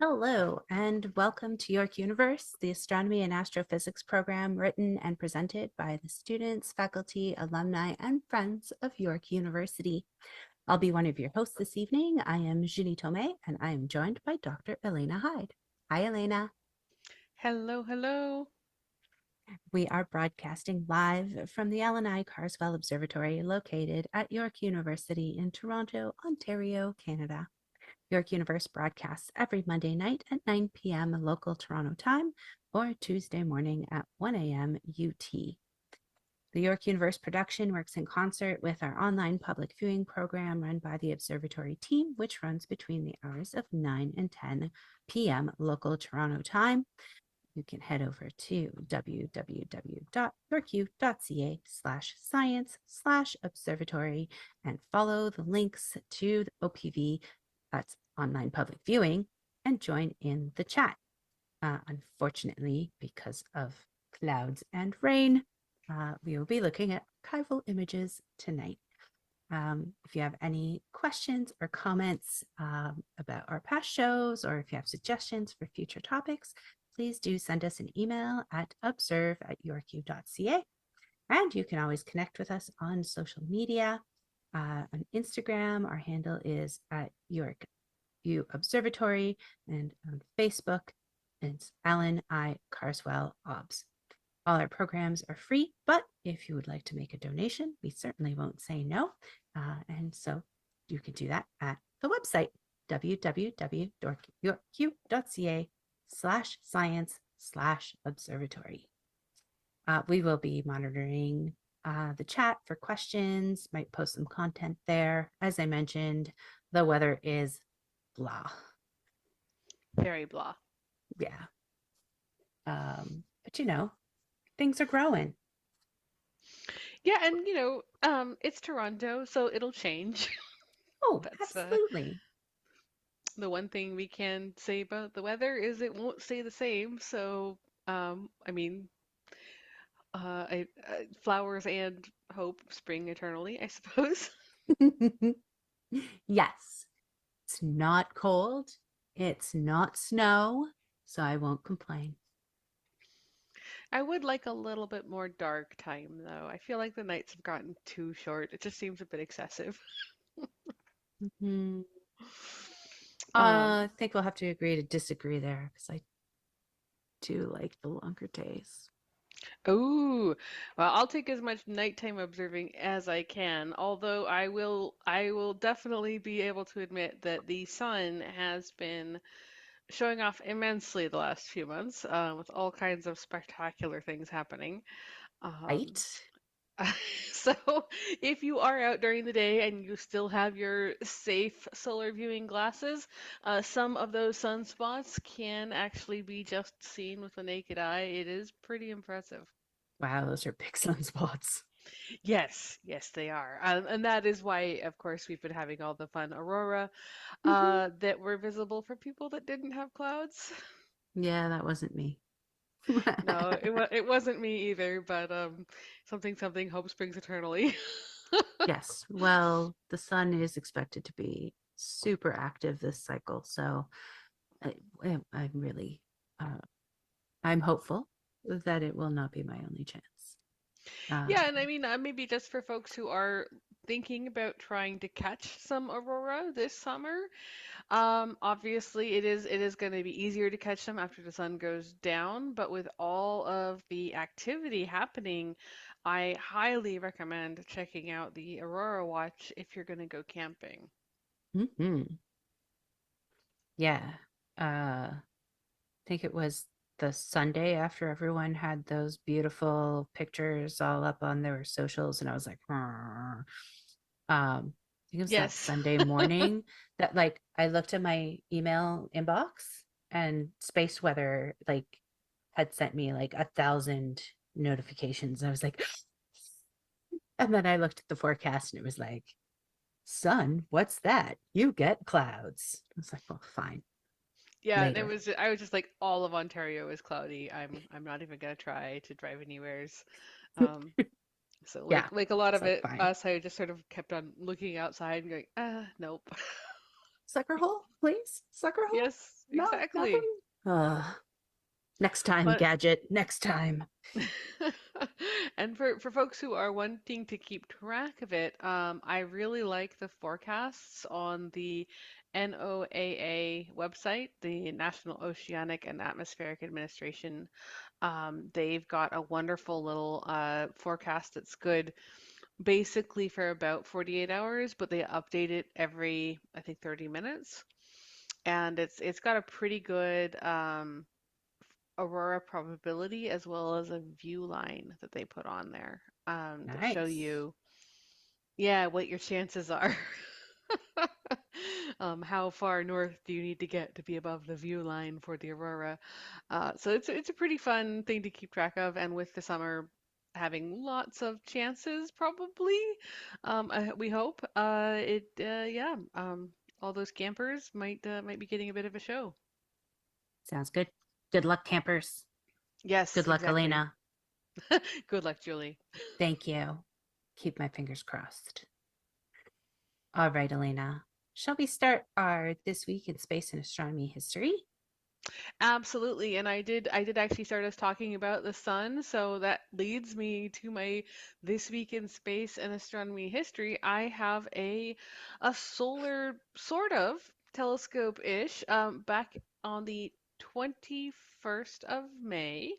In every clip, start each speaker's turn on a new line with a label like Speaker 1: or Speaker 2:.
Speaker 1: Hello, and welcome to York Universe, the astronomy and astrophysics program written and presented by the students, faculty, alumni, and friends of York University. I'll be one of your hosts this evening. I am Julie Tomei, and I am joined by Dr. Elena Hyde. Hi, Elena.
Speaker 2: Hello, hello.
Speaker 1: We are broadcasting live from the Allan Carswell Observatory located at York University in Toronto, Ontario, Canada. York Universe broadcasts every Monday night at 9 p.m. local Toronto time or Tuesday morning at 1 a.m. UT. The York Universe production works in concert with our online public viewing program run by the Observatory team, which runs between the hours of 9 and 10 p.m. local Toronto time. You can head over to www.yorku.ca/science/observatory and follow the links to the OPV, that's online public viewing, and join in the chat. Unfortunately, because of clouds and rain, we will be looking at archival images tonight. If you have any questions or comments about our past shows, or if you have suggestions for future topics, please do send us an email at observe@yorku.ca. And you can always connect with us on social media. On Instagram, our handle is at York U Observatory, and on Facebook, it's Allan I Carswell OBS. All our programs are free, but if you would like to make a donation, we certainly won't say no. And so you can do that at the website, www.yorku.ca/science/observatory. We will be monitoring the chat for questions, might post some content there. As I mentioned, the weather is blah.
Speaker 2: Very blah.
Speaker 1: Yeah. But things are growing.
Speaker 2: Yeah, and it's Toronto, so it'll change.
Speaker 1: Oh,
Speaker 2: That's
Speaker 1: absolutely.
Speaker 2: the one thing we can say about the weather is it won't stay the same. So, I mean, flowers and hope spring eternally, I suppose.
Speaker 1: Yes, it's not cold. It's not snow, so I won't complain.
Speaker 2: I would like a little bit more dark time, though. I feel like the nights have gotten too short. It just seems a bit excessive.
Speaker 1: Mhm.
Speaker 2: Um,
Speaker 1: I think we'll have to agree to disagree there because I do like the longer days.
Speaker 2: Oh, well, I'll take as much nighttime observing as I can, although I will definitely be able to admit that the sun has been showing off immensely the last few months, with all kinds of spectacular things happening. Um,
Speaker 1: Right?
Speaker 2: so if you are out during the day and you still have your safe solar viewing glasses, some of those sunspots can actually be just seen with the naked eye. It is pretty impressive.
Speaker 1: Wow, those are big sunspots.
Speaker 2: Yes, yes, they are. And that is why, of course, we've been having all the fun aurora
Speaker 1: Mhm.
Speaker 2: that were visible for people that didn't have clouds.
Speaker 1: Yeah, that wasn't me.
Speaker 2: No, it wasn't me either, but something something hope springs eternally.
Speaker 1: Yes, well, the sun is expected to be super active this cycle, so I, I'm really, uh, I'm hopeful that it will not be my only chance. Uh,
Speaker 2: Yeah, and I mean, maybe just for folks who are thinking about trying to catch some aurora this summer, obviously it is going to be easier to catch them after the sun goes down, but with all of the activity happening, I highly recommend checking out the Aurora Watch if you're going to go camping.
Speaker 1: mhm. Yeah, I think it was the Sunday after everyone had those beautiful pictures all up on their socials, and I was like, "Arr." I think it was that
Speaker 2: Yes.
Speaker 1: Sunday morning that like I looked at my email inbox and space weather like had sent me like 1,000 notifications. I was like, and then I looked at the forecast and it was like, sun, what's that? You get clouds. I was like, well, fine,
Speaker 2: Yeah, and
Speaker 1: later.
Speaker 2: I was just like all of Ontario is cloudy. I'm not even gonna try to drive anywheres. Um, so
Speaker 1: Yeah,
Speaker 2: like a lot
Speaker 1: it's
Speaker 2: of
Speaker 1: like
Speaker 2: it
Speaker 1: fine.
Speaker 2: us I just sort of kept on looking outside and going, nope.
Speaker 1: Sucker hole, please. Sucker hole.
Speaker 2: Yes,
Speaker 1: No, nothing.
Speaker 2: exactly.
Speaker 1: Next time,
Speaker 2: But
Speaker 1: gadget. Next time.
Speaker 2: and for folks who are wanting to keep track of it, I really like the forecasts on the NOAA website, the National Oceanic and Atmospheric Administration. They've got a wonderful little forecast that's good basically for about 48 hours, but they update it every, I think, 30 minutes. And it's got a pretty good aurora probability as well as a view line that they put on there that show
Speaker 1: Nice.
Speaker 2: you, yeah, what your chances are. How far north do you need to get to be above the view line for the aurora? So it's a pretty fun thing to keep track of, and with the summer having lots of chances, probably, we hope yeah, all those campers might be getting a bit of a show.
Speaker 1: Sounds good. Good luck, campers.
Speaker 2: Yes,
Speaker 1: Good luck,
Speaker 2: exactly.
Speaker 1: Elena.
Speaker 2: Good luck, Julie.
Speaker 1: Thank you. Keep my fingers crossed. All right, Elena. Shall we start our This Week in Space and Astronomy history?
Speaker 2: Absolutely. And I did actually start us talking about the sun, so that leads me to my This Week in Space and Astronomy history. I have a solar sort of telescope-ish back on the 21st of May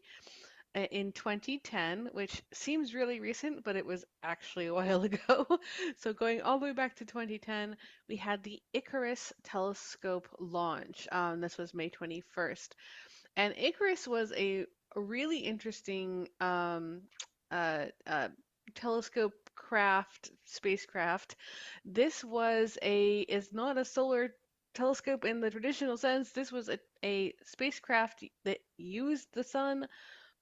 Speaker 2: in 2010, which seems really recent, but it was actually a while ago. So going all the way back to 2010, we had the Icarus telescope launch. This was May 21st. And Icarus was a really interesting telescope craft, spacecraft. This is not a solar telescope in the traditional sense. This was a spacecraft that used the sun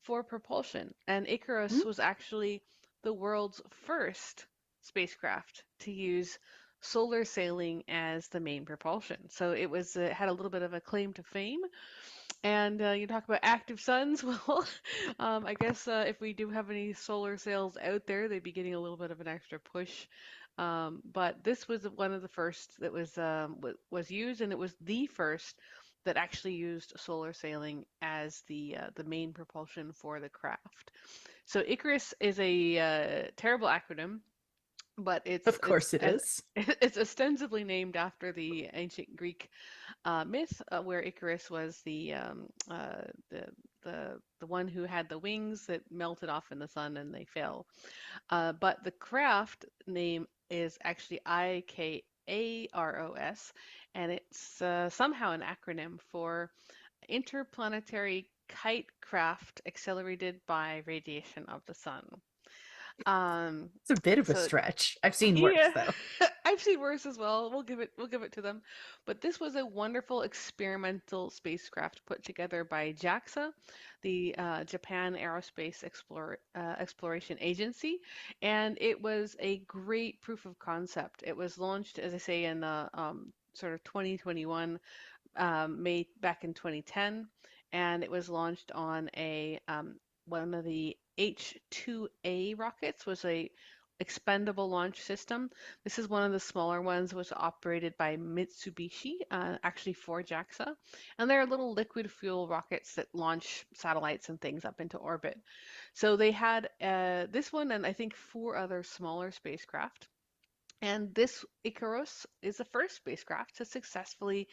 Speaker 2: for propulsion. And
Speaker 1: Hmm?
Speaker 2: Icarus was actually the world's first spacecraft to use solar sailing as the main propulsion. So it had a little bit of a claim to fame. And you talk about active suns. Well, I guess if we do have any solar sails out there, they'd be getting a little bit of an extra push. But this was one of the first that was used, and it was the first that actually used solar sailing as the main propulsion for the craft. So Icarus is a terrible acronym, but
Speaker 1: Of course it is.
Speaker 2: it's ostensibly named after the ancient Greek myth where Icarus was the one who had the wings that melted off in the sun and they fell. But the craft name is actually IKAROS, and it's somehow an acronym for Interplanetary Kite Craft Accelerated by Radiation of the Sun. Um,
Speaker 1: It's a bit of a
Speaker 2: so
Speaker 1: stretch. I've seen worse,
Speaker 2: yeah,
Speaker 1: though.
Speaker 2: I've seen worse as well. We'll give it to them. But this was a wonderful experimental spacecraft put together by JAXA, the Japan Aerospace Exploration Agency, and it was a great proof of concept. It was launched, as I say, in the sort of 2021, made back in 2010, and it was launched on a one of the H-2A rockets was a expendable launch system. This is one of the smaller ones, was operated by Mitsubishi, actually for JAXA. And they're little liquid fuel rockets that launch satellites and things up into orbit. So they had this one and I think four other smaller spacecraft. And this Icarus is the first spacecraft to successfully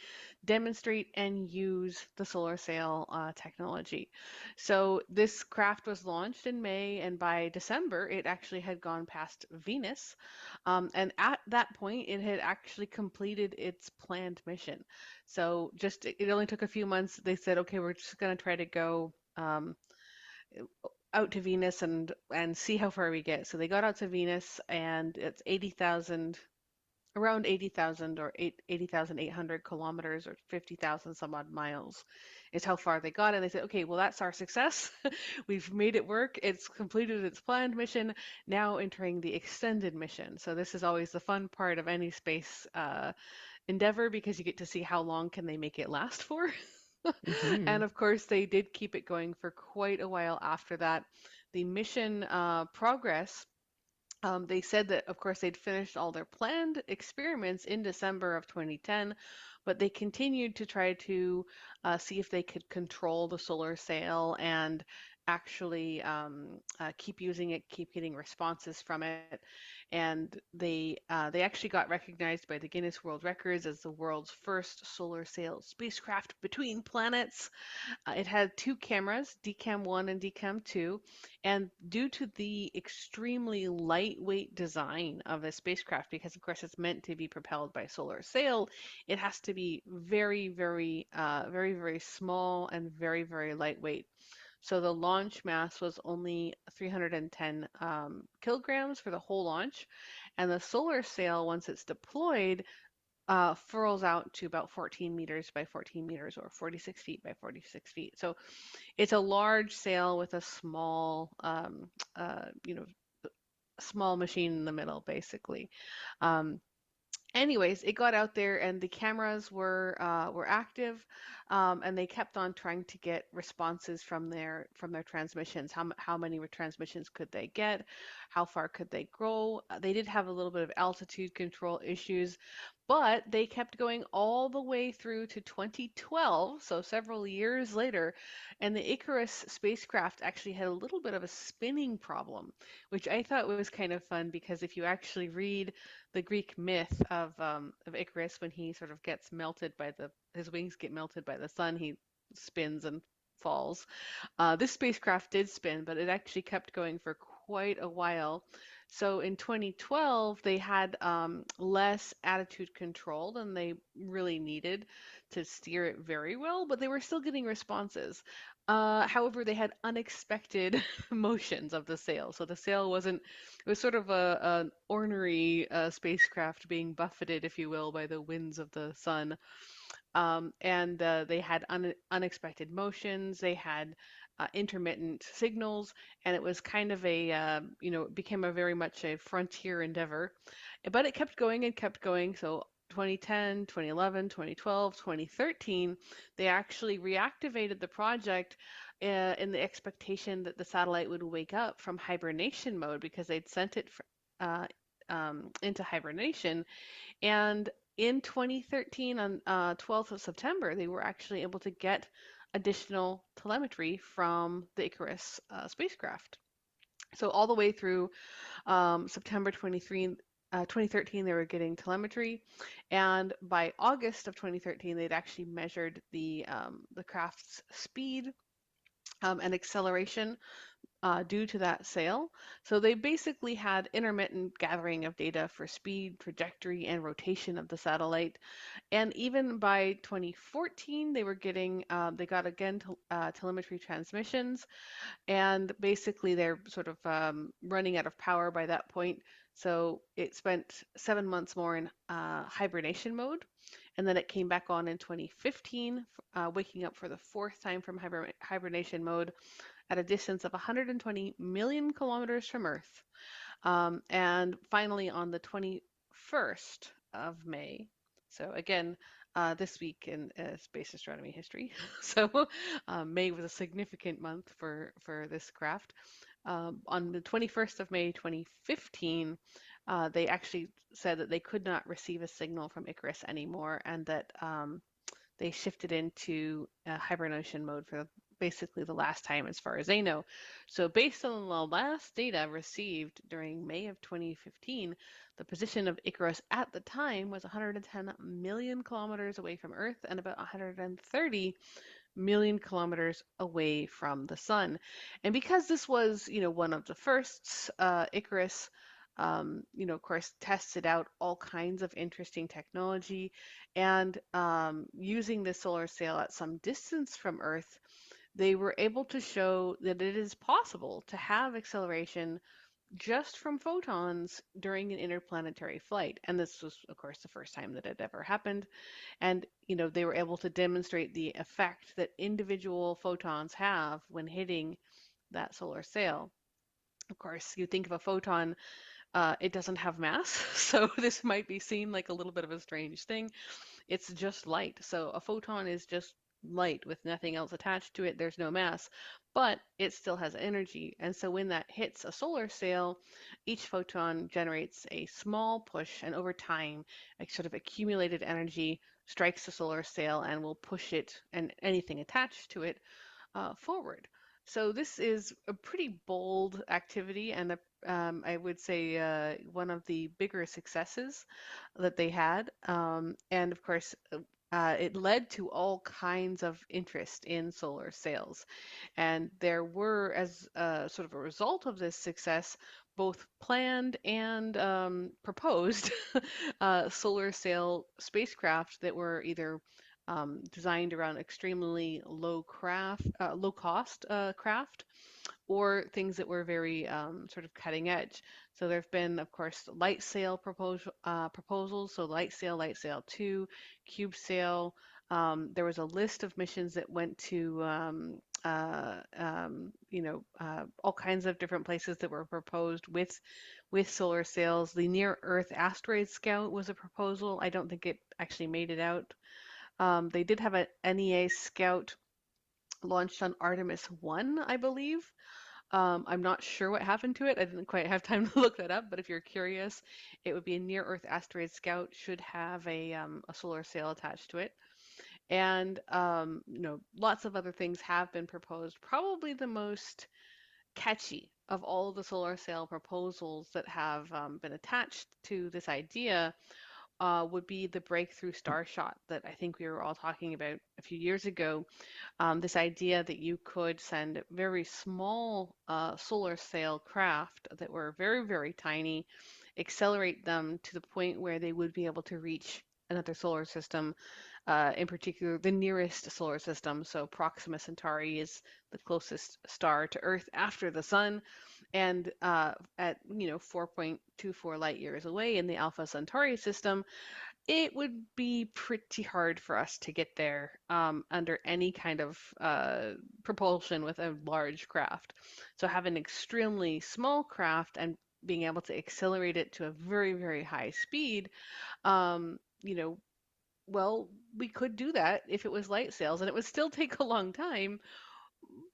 Speaker 2: demonstrate and use the solar sail technology. So this craft was launched in May, and by December, it actually had gone past Venus. And at that point, it had actually completed its planned mission. So just it only took a few months. They said, okay, we're just going to try to go out to Venus and see how far we get. So they got out to Venus, and it's 80,000 around 80,000 or 80,800 kilometers or 50,000 some odd miles is how far they got. And they said, okay, well, that's our success. We've made it work. It's completed its planned mission, now entering the extended mission. So this is always the fun part of any space endeavor because you get to see how long can they make it last for.
Speaker 1: Hmm.
Speaker 2: And of course, they did keep it going for quite a while after that. The mission progress They said that, of course, they'd finished all their planned experiments in December of 2010, but they continued to try to see if they could control the solar sail and actually keep using it, keep getting responses from it. And they actually got recognized by the Guinness World Records as the world's first solar sail spacecraft between planets. It had two cameras, DCAM 1 and DCAM 2, and due to the extremely lightweight design of the spacecraft, because of course it's meant to be propelled by solar sail, it has to be very small and very lightweight. So the launch mass was only 310 kilograms for the whole launch, and the solar sail, once it's deployed, furls out to about 14 meters by 14 meters, or 46 feet by 46 feet. So it's a large sail with a small, small machine in the middle, basically. Um, Anyways, it got out there, and the cameras were active, and they kept on trying to get responses from their transmissions. How many transmissions could they get? How far could they grow? They did have a little bit of altitude control issues, but they kept going all the way through to 2012, so several years later, and the Icarus spacecraft actually had a little bit of a spinning problem, which I thought was kind of fun because if you actually read the Greek myth of Icarus, when he sort of gets melted by his wings get melted by the sun, he spins and falls. This spacecraft did spin, but it actually kept going for quite a while. So in 2012, they had less attitude control than they really needed to steer it very well, but they were still getting responses. However, they had unexpected motions of the sail. So the sail wasn't, it was sort of an ornery spacecraft being buffeted, if you will, by the winds of the sun. And they had unexpected motions. They had intermittent signals, and it was kind of it became a very much a frontier endeavor. But it kept going and kept going. So 2010, 2011, 2012, 2013, they actually reactivated the project in the expectation that the satellite would wake up from hibernation mode because they'd sent it uh, into hibernation, and in 2013, on 12th of September, they were actually able to get additional telemetry from the Icarus spacecraft. So all the way through September 2013, they were getting telemetry, and by August of 2013, they'd actually measured the craft's speed and acceleration due to that sail. So they basically had intermittent gathering of data for speed, trajectory, and rotation of the satellite. And even by 2014, they got again telemetry transmissions, and basically they're sort of running out of power by that point. So it spent 7 months more in hibernation mode, and then it came back on in 2015, waking up for the fourth time from hibernation mode at a distance of 120 million kilometers from Earth. And finally, on the 21st of May, so again, this week in space astronomy history. So May was a significant month for this craft. On the 21st of May 2015, they actually said that they could not receive a signal from Icarus anymore, and that they shifted into hibernation mode for basically the last time as far as they know. So based on the last data received during May of 2015, the position of Icarus at the time was 110 million kilometers away from Earth and about 130 million kilometers away from the sun. And because this was, one of the firsts, Icarus, of course, tested out all kinds of interesting technology, and using the solar sail at some distance from Earth, they were able to show that it is possible to have acceleration just from photons during an interplanetary flight. And this was, of course, the first time that it ever happened. And, they were able to demonstrate the effect that individual photons have when hitting that solar sail. Of course, you think of a photon, it doesn't have mass, so this might be seen like a little bit of a strange thing. It's just light. So a photon is just light with nothing else attached to it. There's no mass, but it still has energy. And so when that hits a solar sail, each photon generates a small push, and over time, a sort of accumulated energy strikes the solar sail and will push it and anything attached to it forward. So this is a pretty bold activity, and I would say one of the bigger successes that they had. And of course, it led to all kinds of interest in solar sails. And there were, as sort of a result of this success, both planned and proposed solar sail spacecraft that were either designed around extremely low cost craft, or things that were very sort of cutting edge. So there have been, of course, proposals. So light sail 2, cube sail. There was a list of missions that went to all kinds of different places that were proposed with solar sails. The Near Earth Asteroid Scout was a proposal. I don't think it actually made it out. They did have an NEA Scout launched on Artemis 1, I believe. I'm not sure what happened to it. I didn't quite have time to look that up, but if you're curious, it would be a Near Earth Asteroid Scout, should have a solar sail attached to it. And lots of other things have been proposed. Probably the most catchy of all of the solar sail proposals that have been attached to this idea would be the breakthrough starshot that I think we were all talking about a few years ago. This idea that you could send very small solar sail craft that were very, very tiny, accelerate them to the point where they would be able to reach another solar system, in particular the nearest solar system. So Proxima Centauri is the closest star to Earth after the Sun, and at 4.24 light years away in the Alpha Centauri system, it would be pretty hard for us to get there under any kind of propulsion with a large craft. So having an extremely small craft and being able to accelerate it to a very, very high speed, um, you know, well, we could do that if it was light sails, and it would still take a long time,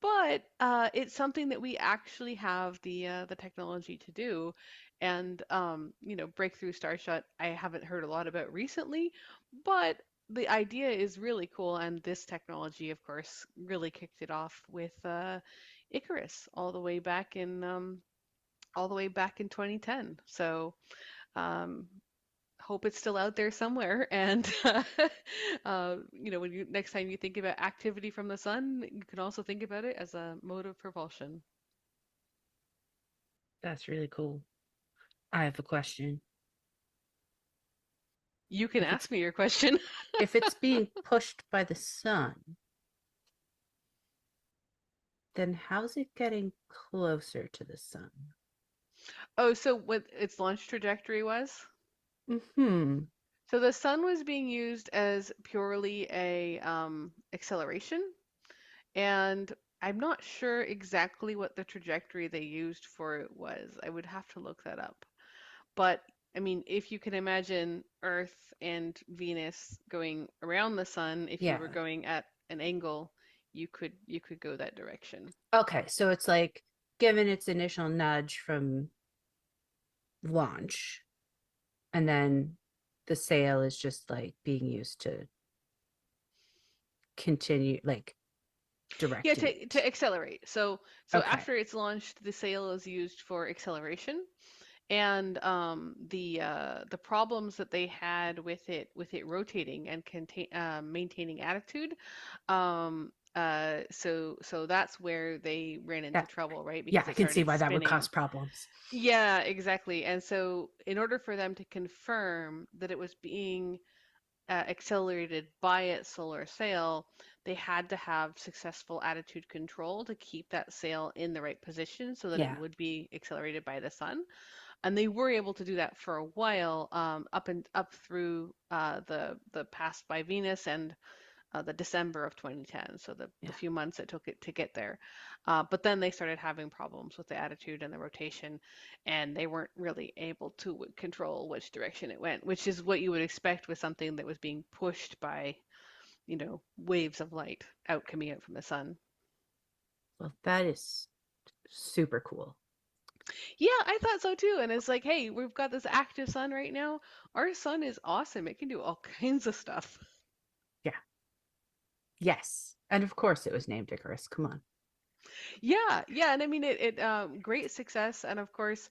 Speaker 2: but it's something that we actually have the technology to do. And breakthrough starshot, I haven't heard a lot about recently, but the idea is really cool. And this technology, of course, really kicked it off with Icarus all the way back in 2010. So um, hope it's still out there somewhere. And when you next time you think about activity from the sun, you can also think about it as a mode of propulsion.
Speaker 1: That's really cool. I have a question.
Speaker 2: You can
Speaker 1: If it's
Speaker 2: ask me your question.
Speaker 1: if it's being pushed by the sun, then how's it getting closer to the sun?
Speaker 2: Oh, so what its launch trajectory was?
Speaker 1: Hmm.
Speaker 2: So the sun was being used as purely a acceleration, and I'm not sure exactly what the trajectory they used for it was. I would have to look that up. But I mean, if you can imagine Earth and Venus going around the sun, if you were
Speaker 1: Yeah.
Speaker 2: going at an angle, you could go that direction.
Speaker 1: Okay, so it's like given its initial nudge from launch, and then the sail is just like being used to continue, like
Speaker 2: Yeah,
Speaker 1: directing
Speaker 2: to
Speaker 1: it.
Speaker 2: accelerate. So
Speaker 1: Okay.
Speaker 2: after it's launched, the sail is used for acceleration. And the problems that they had with it rotating and maintaining attitude, so that's where they ran into
Speaker 1: Yeah.
Speaker 2: trouble, right?
Speaker 1: Yeah,
Speaker 2: Because
Speaker 1: I
Speaker 2: it
Speaker 1: can see
Speaker 2: started
Speaker 1: why that would cause
Speaker 2: spinning.
Speaker 1: problems.
Speaker 2: Yeah, exactly. And so in order for them to confirm that it was being accelerated by its solar sail, they had to have successful attitude control to keep that sail in the right position so that it
Speaker 1: Yeah.
Speaker 2: would be accelerated by the sun. And they were able to do that for a while, up through the pass by Venus and the December of 2010, so the
Speaker 1: Yeah.
Speaker 2: few months it took it to get there. But then they started having problems with the attitude and the rotation, and they weren't really able to control which direction it went, which is what you would expect with something that was being pushed by waves of light out coming out from the sun.
Speaker 1: Well, that is super cool.
Speaker 2: Yeah, I thought so too. And it's like, hey, we've got this active sun right now. Our sun is awesome. It can do all kinds of stuff.
Speaker 1: Yeah. Yes. And of course it was named Icarus. Come on.
Speaker 2: Yeah, yeah, and I mean it great success, and of course,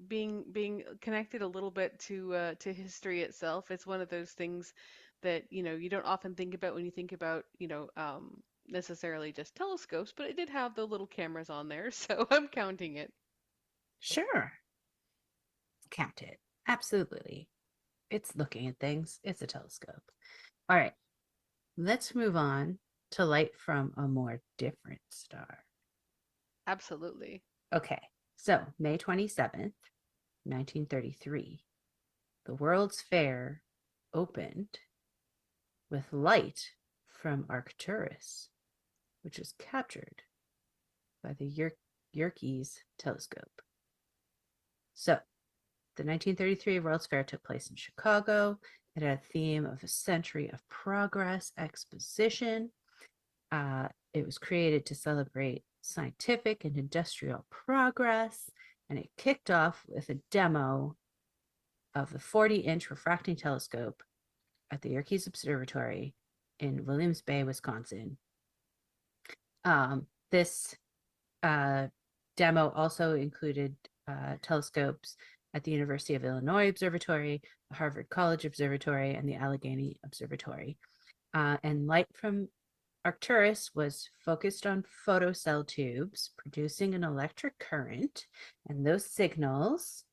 Speaker 2: being connected a little bit to history itself. It's one of those things that, you don't often think about when you think about, necessarily just telescopes, but it did have the little cameras on there, so I'm counting it.
Speaker 1: Sure. Count it. Absolutely. It's looking at things. It's a telescope. All right. Let's move on to light from a more different star.
Speaker 2: Absolutely.
Speaker 1: Okay. So, May 27th, 1933, the World's Fair opened with light from Arcturus, which was captured by the Yerkes telescope. So, the 1933 World's Fair took place in Chicago. It had a theme of a century of progress exposition. It was created to celebrate scientific and industrial progress, and it kicked off with a demo of the 40-inch refracting telescope at the Yerkes Observatory in Williams Bay, Wisconsin. This demo also included telescopes at the University of Illinois Observatory, the Harvard College Observatory, and the Allegheny Observatory. And light from Arcturus was focused on photocell tubes producing an electric current, and those signals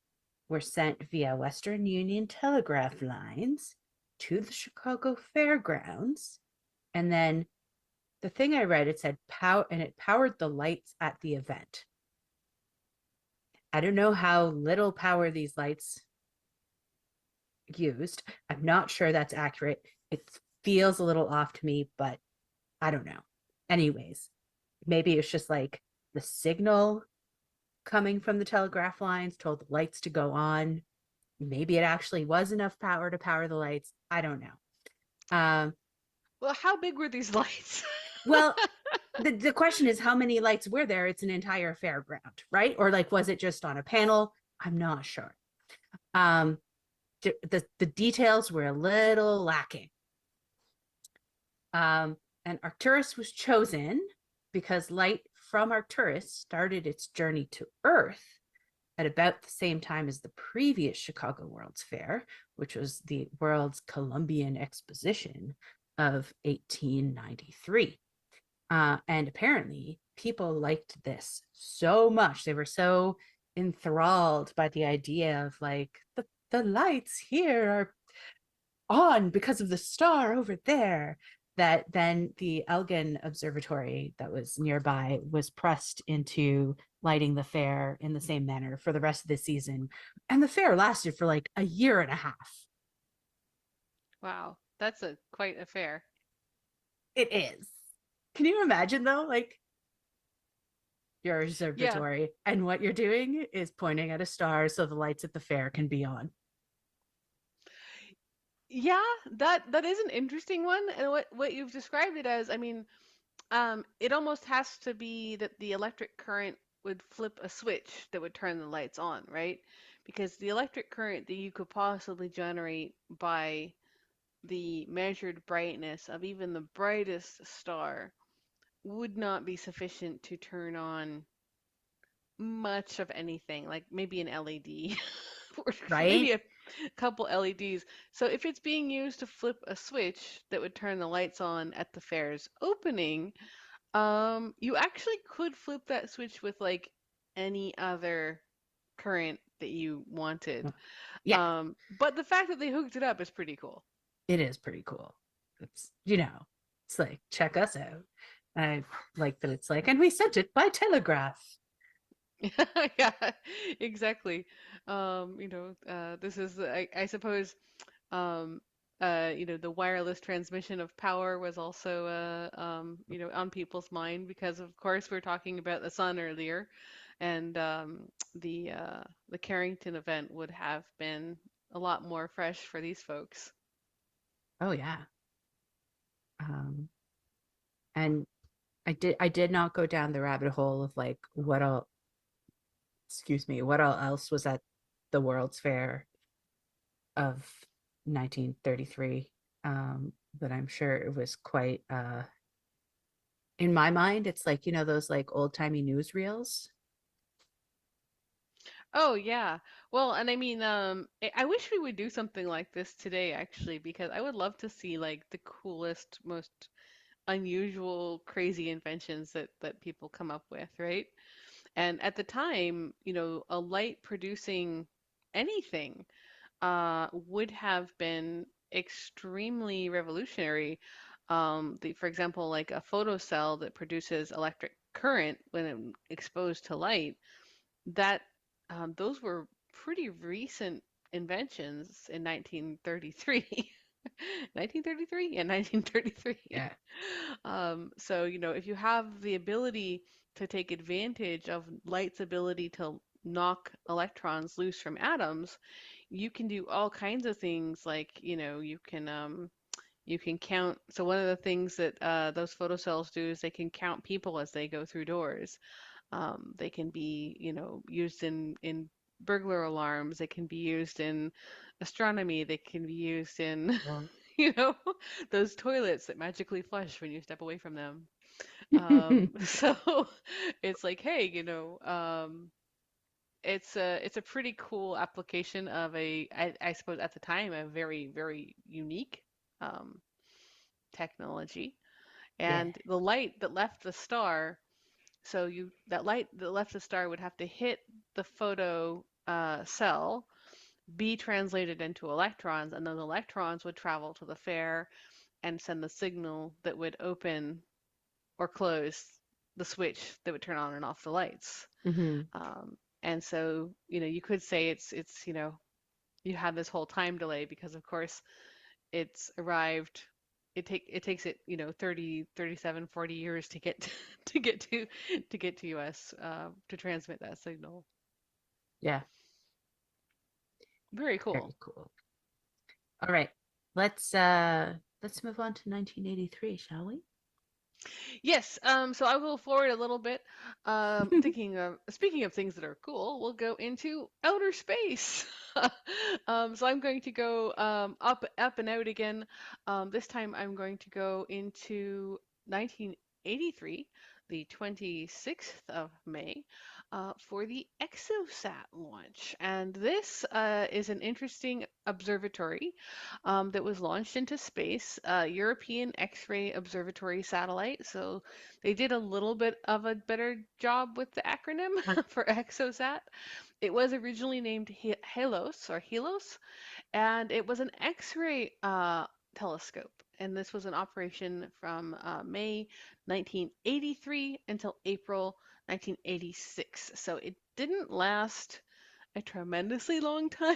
Speaker 1: were sent via Western Union telegraph lines to the Chicago Fairgrounds. And then the thing I read, it said power, and it powered the lights at the event. I don't know how little power these lights used. I'm not sure that's accurate. It feels a little off to me, but I don't know. Anyways, maybe it's just like the signal coming from the telegraph lines told the lights to go on. Maybe it actually was enough power to power the lights. I don't know.
Speaker 2: Well, how big were these lights?
Speaker 1: Well, the question is how many lights were there? It's an entire fairground, right? Or like, was it just on a panel? I'm not sure. Um, the details were a little lacking. And Arcturus was chosen because light from Arcturus started its journey to Earth at about the same time as the previous Chicago World's Fair, which was the World's Columbian Exposition of 1893. And apparently, people liked this so much. They were so enthralled by the idea of like the lights here are on because of the star over there, that then the Elgin Observatory that was nearby was pressed into lighting the fair in the same manner for the rest of the season. And the fair lasted for like a year and a half.
Speaker 2: Wow, that's a quite a fair.
Speaker 1: It is. Can you imagine though? Like your
Speaker 2: Yeah.
Speaker 1: observatory and what you're doing is pointing at a star so the lights at the fair can be on.
Speaker 2: Yeah, that is an interesting one. And what you've described it as, I mean, it almost has to be that the electric current would flip a switch that would turn the lights on, right? Because the electric current that you could possibly generate by the measured brightness of even the brightest star would not be sufficient to turn on much of anything, like maybe an LED or maybe
Speaker 1: Right.
Speaker 2: a couple LEDs. So if it's being used to flip a switch that would turn the lights on at the fair's opening, you actually could flip that switch with like any other current that you wanted.
Speaker 1: Yeah,
Speaker 2: But the fact that they hooked it up is pretty cool.
Speaker 1: it is pretty cool. It's, it's like, check us out. I like that it's like, and we sent it by telegraph.
Speaker 2: Yeah, exactly. This is, I suppose, um, the wireless transmission of power was also, on people's mind because, of course, we were talking about the sun earlier, and the Carrington event would have been a lot more fresh for these folks.
Speaker 1: Oh, yeah. And I did not go down the rabbit hole of like what all excuse me, what all else was at the World's Fair of 1933. But I'm sure it was quite in my mind, it's like, those like old-timey newsreels.
Speaker 2: Oh yeah. Well, and I mean, I wish we would do something like this today, actually, because I would love to see like the coolest, most unusual, crazy inventions that people come up with, right? And at the time, a light producing anything would have been extremely revolutionary. For example, like a photocell that produces electric current when exposed to light, that those were pretty recent inventions in 1933. 1933? Yeah, 1933.
Speaker 1: Yeah.
Speaker 2: So, if you have the ability to take advantage of light's ability to knock electrons loose from atoms, you can do all kinds of things like, you can count. So one of the things that those photocells do is they can count people as they go through doors. They can be, used in burglar alarms. They can be used in astronomy. They can be used in,
Speaker 1: Well,
Speaker 2: you know, those toilets that magically flush when you step away from them. So it's like, hey, it's a pretty cool application of I suppose at the time, a very, very unique um, technology.
Speaker 1: yeah.
Speaker 2: And the light that left the star, so that light that left the star would have to hit the photo cell, be translated into electrons, and those electrons would travel to the fair and send the signal that would open or close the switch that would turn on and off the lights.
Speaker 1: Hmm.
Speaker 2: And so, you could say you had this whole time delay because, of course, it's arrived. It takes it 30, 37, 40 years to get to get to US to transmit that signal.
Speaker 1: Yeah.
Speaker 2: Very cool.
Speaker 1: Very cool. All right. Let's move on to 1983, shall we?
Speaker 2: Yes, so I will forward a little bit. Thinking of Speaking of things that are cool, we'll go into outer space. So I'm going to go up and out again. This time I'm going to go into 1983, the 26th of May, for the Exosat launch. And this is an interesting observatory that was launched into space, European X-ray Observatory satellite. So they did a little bit of a better job with the acronym for Exosat. It was originally named Helos, and it was an X-ray telescope. And this was in operation from May 1983 until April 1986. So it didn't last a tremendously long time,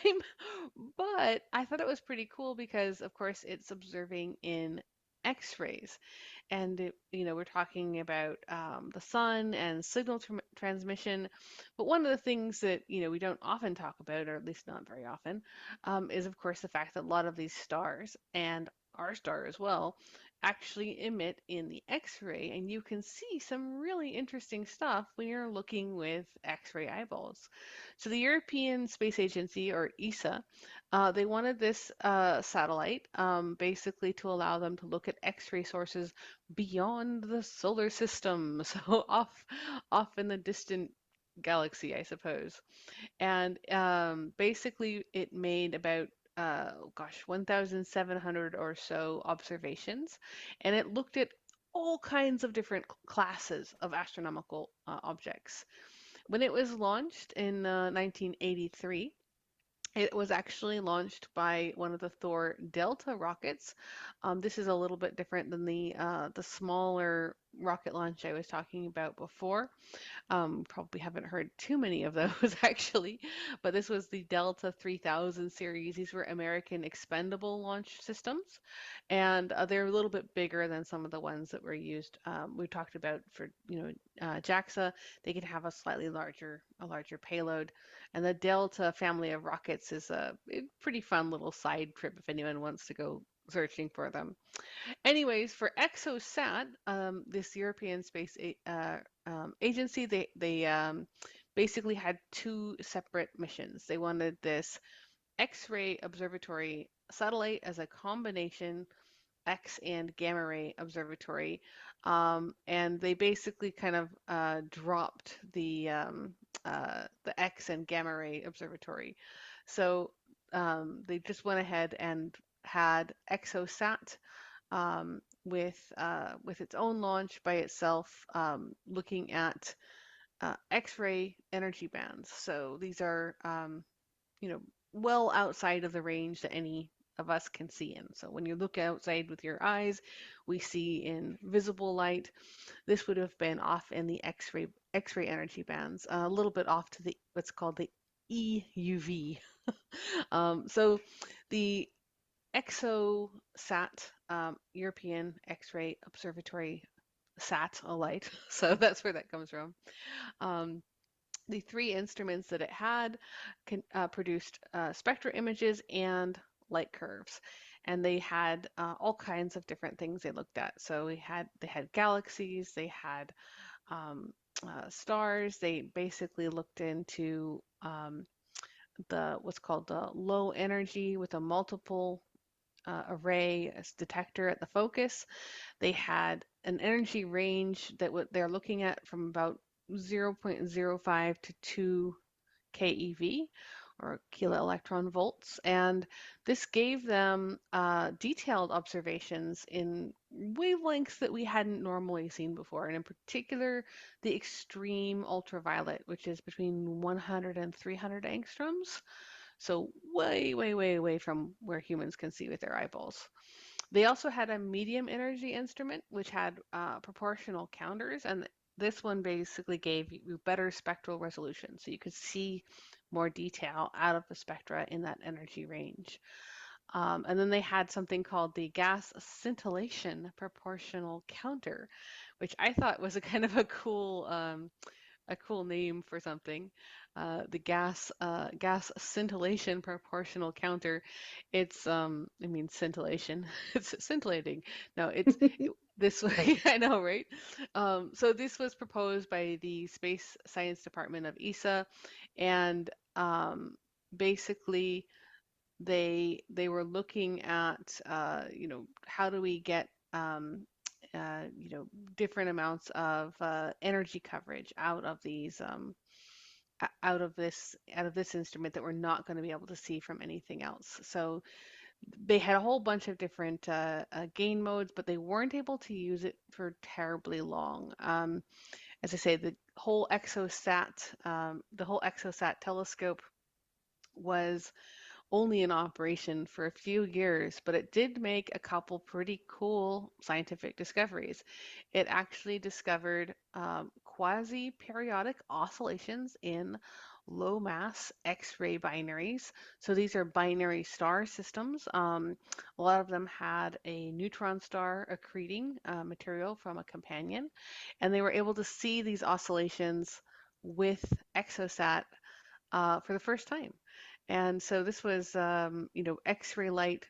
Speaker 2: but I thought it was pretty cool because, of course, it's observing in X-rays, and we're talking about the sun and signal transmission. But one of the things that we don't often talk about, or at least not very often, is of course the fact that a lot of these stars and our star as well actually emit in the X-ray, and you can see some really interesting stuff when you're looking with X-ray eyeballs. So the European Space Agency, or ESA, they wanted this satellite basically to allow them to look at X-ray sources beyond the solar system, so off in the distant galaxy, I suppose. And basically, it made about 1,700 or so observations, and it looked at all kinds of different classes of astronomical objects. When it was launched in 1983, it was actually launched by one of the Thor Delta rockets. This is a little bit different than the smaller rocket launch I was talking about before. Probably haven't heard too many of those actually, but this was the Delta 3000 series. These were American expendable launch systems, and they're a little bit bigger than some of the ones that were used. We talked about for JAXA. They can have a larger payload, and the Delta family of rockets is a pretty fun little side trip if anyone wants to go searching for them. Anyways, for Exosat, this European Space Agency, they basically had two separate missions. They wanted this X-ray observatory satellite as a combination X and gamma ray observatory, and they basically kind of dropped the X and gamma ray observatory. So they just went ahead and had Exosat with its own launch by itself, looking at X-ray energy bands. So these are you know, well outside of the range that any of us can see in. So when you look outside with your eyes, we see in visible light. This would have been off in the X-ray energy bands, a little bit off to the what's called the EUV. So the EXOSAT, European X-ray Observatory satellite. So that's where that comes from. Um, the three instruments that it had produced spectra images and light curves, and they had all kinds of different things they looked at. So they had galaxies, they had stars. They basically looked into the what's called the low energy with a multiple array as detector at the focus. They had an energy range that what they're looking at from about 0.05 to 2 keV or kilo electron volts. And this gave them detailed observations in wavelengths that we hadn't normally seen before, and in particular, the extreme ultraviolet, which is between 100 and 300 angstroms. So way, way, way away from where humans can see with their eyeballs. They also had a medium energy instrument, which had proportional counters, and this one basically gave you better spectral resolution, so you could see more detail out of the spectra in that energy range. And then they had something called the gas scintillation proportional counter, which I thought was a kind of a cool name for something. The gas scintillation proportional counter. It's I mean scintillation. It's scintillating. No, this
Speaker 1: Right.
Speaker 2: way. I know, right? So this was proposed by the Space Science Department of ESA, and basically they were looking at how do we get you know different amounts of energy coverage out of these out of this instrument that we're not going to be able to see from anything else. So they had a whole bunch of different gain modes, but they weren't able to use it for terribly long. As I say, the whole exosat telescope was only in operation for a few years, but it did make a couple pretty cool scientific discoveries. It actually discovered quasi-periodic oscillations in low mass X-ray binaries. So these are binary star systems. A lot of them had a neutron star accreting material from a companion, and they were able to see these oscillations with Exosat for the first time. And so this was, X-ray light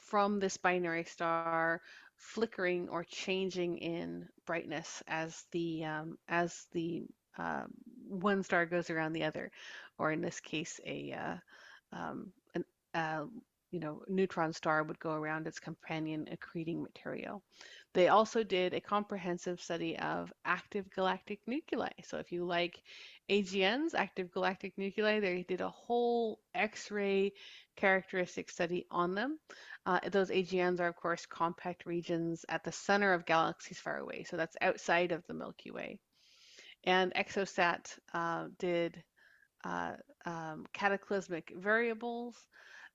Speaker 2: from this binary star flickering or changing in brightness as the uh, one star goes around the other, or in this case, an uh, neutron star would go around its companion accreting material. They also did a comprehensive study of active galactic nuclei. So if you like AGNs, active galactic nuclei, they did a whole X-ray characteristic study on them. Those AGNs are, of course, compact regions at the center of galaxies far away. So that's outside of the Milky Way. And Exosat did uh, cataclysmic variables.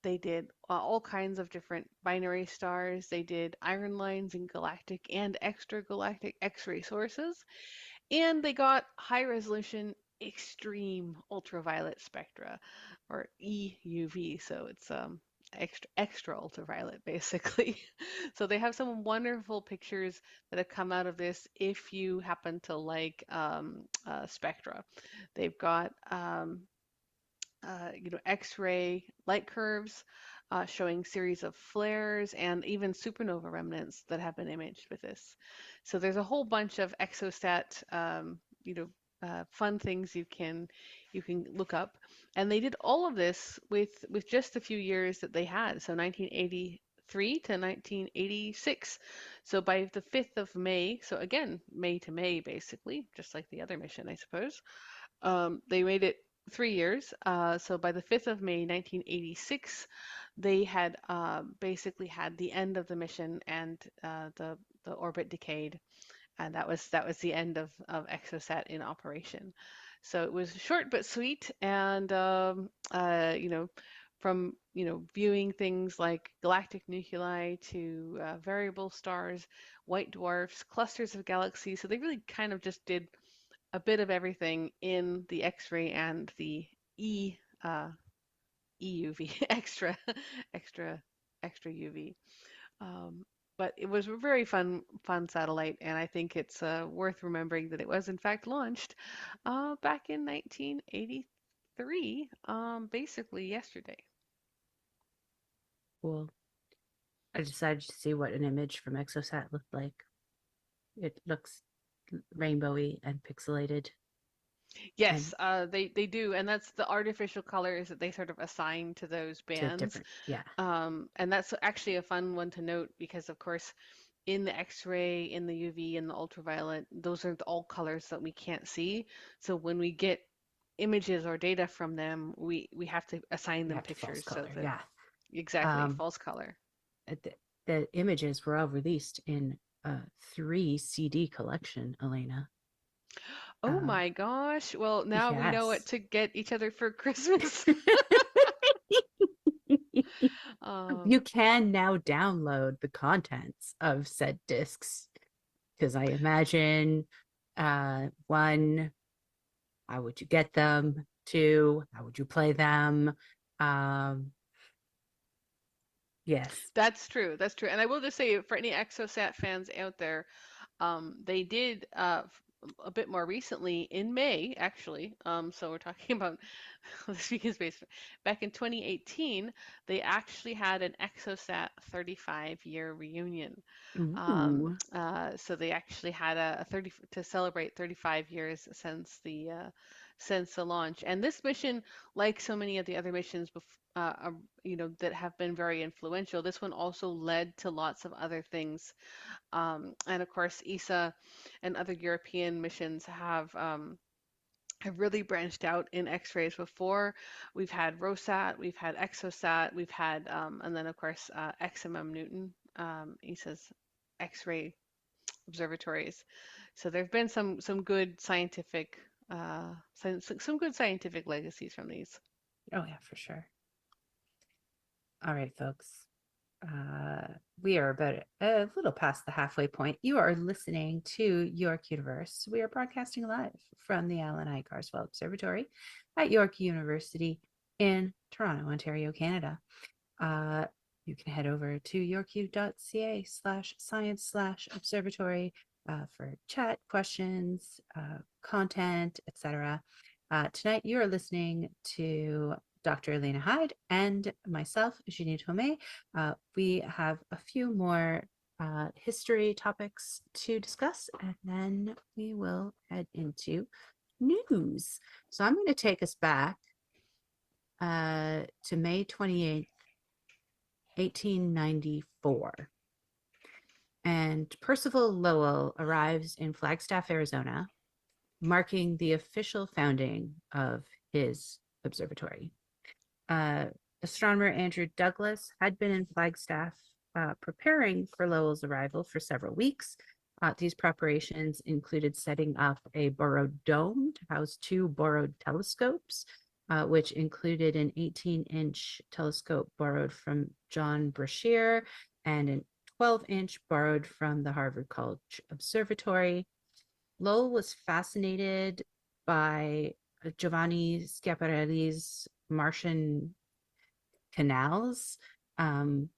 Speaker 2: They did all kinds of different binary stars. They did iron lines in galactic and extragalactic X-ray sources. And they got high resolution extreme ultraviolet spectra, or EUV. So it's extra ultraviolet basically. So they have some wonderful pictures that have come out of this if you happen to like spectra. They've got X-ray light curves. showing series of flares and even supernova remnants that have been imaged with this. So there's a whole bunch of exosat, fun things you can look up, and they did all of this with just a few years that they had. So 1983 to 1986. So by the 5th of May, so again, May to May, basically, just like the other mission, I suppose, they made it 3 years. So by the 5th of May, 1986, they had basically had the end of the mission, and the orbit decayed, and that was the end of Exosat in operation. So it was short but sweet, and from viewing things like galactic nuclei to variable stars, white dwarfs, clusters of galaxies. So they really kind of just did a bit of everything in the X-ray and the E EUV extra extra UV. Um, but it was a very fun satellite, and I think it's worth remembering that it was in fact launched back in 1983, basically yesterday.
Speaker 1: Cool. I decided to see what an image from Exosat looked like. It looks rainbowy and pixelated and
Speaker 2: Yes, they do, and that's the artificial colors that they sort of assign to those
Speaker 1: to
Speaker 2: bands.
Speaker 1: different, yeah,
Speaker 2: And that's actually a fun one to note because, of course, in the X-ray, in the UV, in the ultraviolet, those are all colors that we can't see. So when we get images or data from them, we have to assign
Speaker 1: you
Speaker 2: them
Speaker 1: have to false
Speaker 2: pictures so
Speaker 1: color,
Speaker 2: that
Speaker 1: yeah.
Speaker 2: exactly
Speaker 1: Um,
Speaker 2: false color.
Speaker 1: the images were all released in a 3 CD collection, Elena.
Speaker 2: Oh
Speaker 1: Uh,
Speaker 2: my gosh. Well, now we know what
Speaker 1: yes.
Speaker 2: to get each other for Christmas.
Speaker 1: You
Speaker 2: Um,
Speaker 1: can now download the contents of said discs because I imagine one, how would you get them? Two, how would you play them? Um, yes.
Speaker 2: that's true. That's true. And I will just say for any Exosat fans out there, they did a bit more recently in May, actually. So we're talking about this week in space. Back in 2018, they actually had an Exosat 35-year reunion.
Speaker 1: Ooh.
Speaker 2: So they actually had a 30 to celebrate 35 years since the launch. And this mission, like so many of the other missions, that have been very influential, this one also led to lots of other things. And of course, ESA and other European missions have really branched out in X-rays before. We've had ROSAT, we've had Exosat, we've had, and then of course, XMM Newton, ESA's X-ray observatories. So there've been some good scientific, some good scientific legacies from these.
Speaker 1: Oh, yeah, for sure. All right, folks. Uh, we are about a little past the halfway point. You are listening to York Universe. We are broadcasting live from the Allan Carswell Observatory at York University in Toronto, Ontario, Canada. Uh, you can head over to yorku.ca/science/observatory for chat, questions, content, etc. Tonight, you are listening to Dr. Elena Hyde and myself, Jeannie Tomei. We have a few more history topics to discuss, and then we will head into news. So I'm going to take us back to May 28th, 1894. And Percival Lowell arrives in Flagstaff, Arizona, marking the official founding of his observatory. Uh, Astronomer Andrew Douglas had been in Flagstaff preparing for Lowell's arrival for several weeks. These preparations included setting up a borrowed dome to house 2 borrowed telescopes, which included an 18-inch telescope borrowed from John Brashear and a 12-inch borrowed from the Harvard College Observatory. Lowell was fascinated by Giovanni Schiaparelli's Martian canals, um,